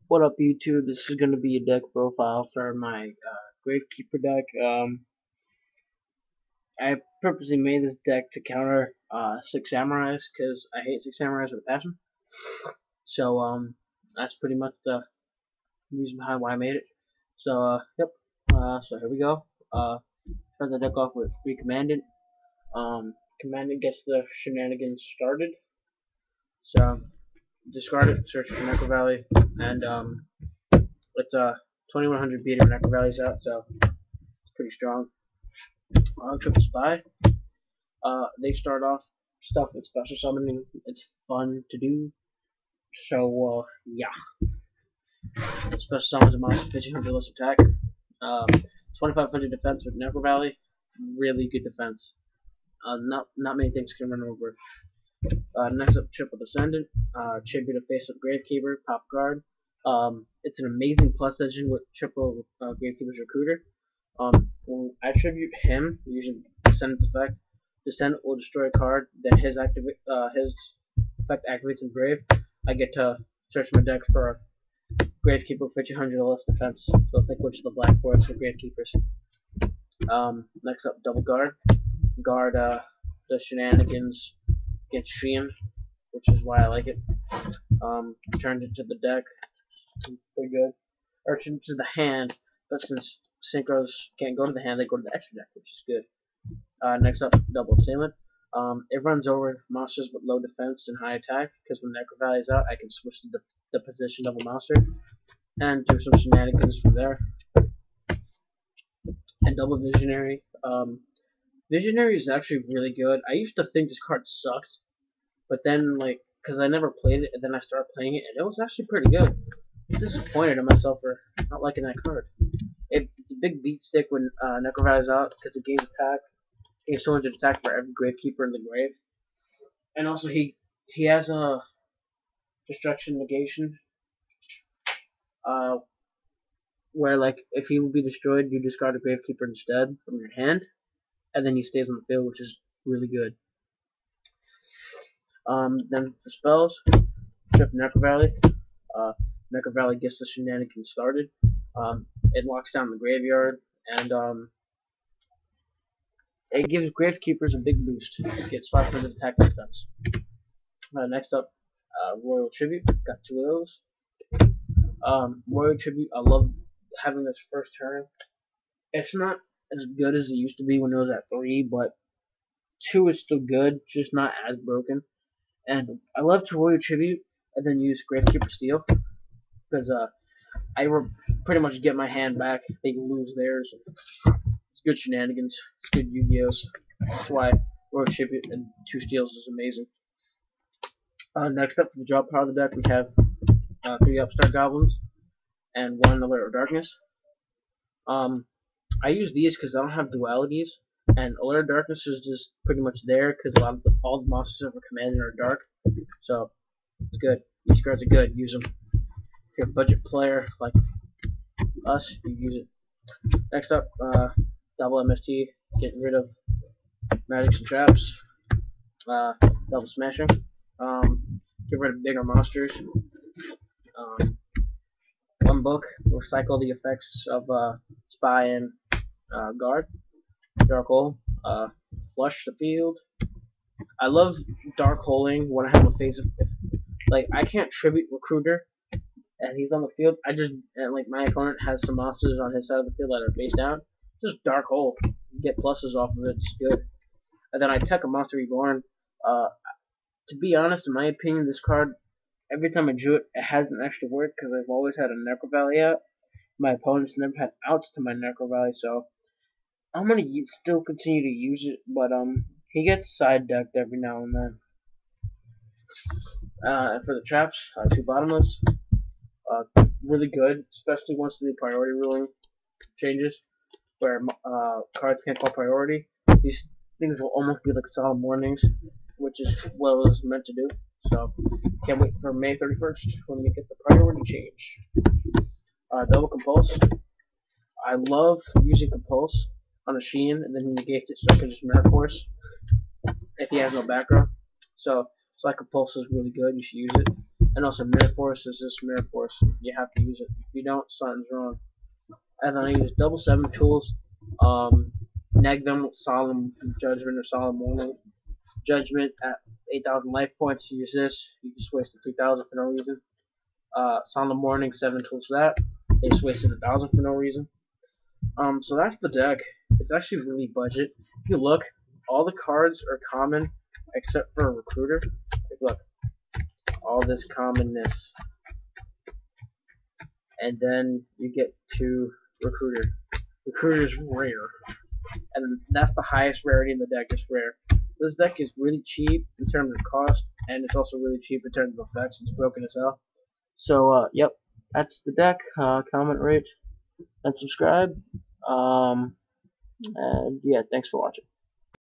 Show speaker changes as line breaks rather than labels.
What up, YouTube? This is going to be a deck profile for my Gravekeeper deck. I purposely made this deck to counter Six Samurais because I hate Six Samurais with a passion. So that's pretty much the reason behind why I made it. So yep. So here we go. Start the deck off with free Commandant. Commandant gets the shenanigans started. So discard it, search for Necro Valley, and it's 2100 beater Necro Valley's out, so it's pretty strong. Triple Spy. They start off stuff with special summoning. It's fun to do. So, yeah. Special summons a monster, 1500 less attack. 2500 defense with Necro Valley. Really good defense. Not many things can run over. Next up, Triple Descendant. Tribute a face of Gravekeeper, Pop Guard. It's an amazing plus engine with Triple Gravekeeper's Recruiter. When I tribute him using Descendant's effect, Descendant will destroy a card, then his effect activates in Grave. I get to search my deck for a Gravekeeper with 1500 or less defense. So let's think which of the black boards for Gravekeepers. Next up, Double Guard. Guard the shenanigans against Sheehan, which is why I like it. Turned it to the deck. Pretty good. Or to the hand, but since synchros can't go to the hand, they go to the extra deck, which is good. Next up, Double Assailant. It runs over monsters with low defense and high attack, because when Necro Valley is out, I can switch to the position of a monster and do some shenanigans from there. And Double Visionary. Visionary is actually really good. I used to think this card sucked, but then, like, because I never played it, and then I started playing it, and it was actually pretty good. I'm disappointed in myself for not liking that card. It's a big beat stick when Necro Valley is out, because it gains attack. He has 200 attack for every Gravekeeper in the grave. And also he has a destruction negation. Where like if he will be destroyed, you discard a Gravekeeper instead from your hand, and then he stays on the field, which is really good. Then for spells, trip Necro Valley. Necro Valley gets the shenanigans started. It locks down the graveyard, and it gives Gravekeepers a big boost. It gets 500 attack defense. Next up, Royal Tribute. Got two of those. Royal Tribute, I love having this first turn. It's not as good as it used to be when it was at 3, but 2 is still good, just not as broken. And I love to Royal Tribute and then use Gravekeeper Steel, because I pretty much get my hand back. They lose theirs. It's good shenanigans. It's good Yu-Gi-Ohs. That's why Royal Tribute and 2 steals is amazing. Next up for the draw part of the deck, we have 3 Upstart Goblins and 1 Alert of Darkness. I use these because I don't have dualities, and Alert of Darkness is just pretty much there because all the monsters of a commander are dark, so it's good. These cards are good. Use them. If you're a budget player like us, you use it. Next up, double MST, getting rid of magics and traps. Double smashing. Get rid of bigger monsters. 1 book. Recycle the effects of Spy and Guard. Dark Hole. Flush the field. I love Dark Holing when I have a face of, like, I can't tribute Recruiter and he's on the field. Like, my opponent has some monsters on his side of the field that are face down. Just Dark Hole. Get pluses off of it. It's good. And then I tech a Monster Reborn. To be honest, in my opinion, this card, every time I drew it, it has an extra word because I've always had a Necro Valley out. My opponents never had outs to my Necro Valley, so I'm gonna still continue to use it, but he gets side decked every now and then. And for the traps, 2 bottomless, really good, especially once the new priority ruling changes, where cards can't call priority. These things will almost be like solemn warnings, which is what it was meant to do. So can't wait for May 31st when we get the priority change. Double Compulse. I love using Compulse on a Sheehan, and then he negates it so I can just Mirror Force if he has no background. So Compulse is really good. You should use it. And also Mirror Force is just Mirror Force. You have to use it. If you don't, something's wrong. And then I use double 7 tools. Neg them with Solemn Judgment or Solemn Warning. Judgment at 8,000 life points. Use this. You just wasted 3,000 for no reason. Solemn Warning, 7 tools for that. They just wasted 1,000 for no reason. So that's the deck. It's actually really budget. If you look, all the cards are common except for a Recruiter. Like, look, all this commonness. And then you get to Recruiter. Recruiter's rare. And that's the highest rarity in the deck, is rare. This deck is really cheap in terms of cost, and it's also really cheap in terms of effects. It's broken as hell. So, yep, that's the deck. Comment, rate, and subscribe. And yeah, thanks for watching.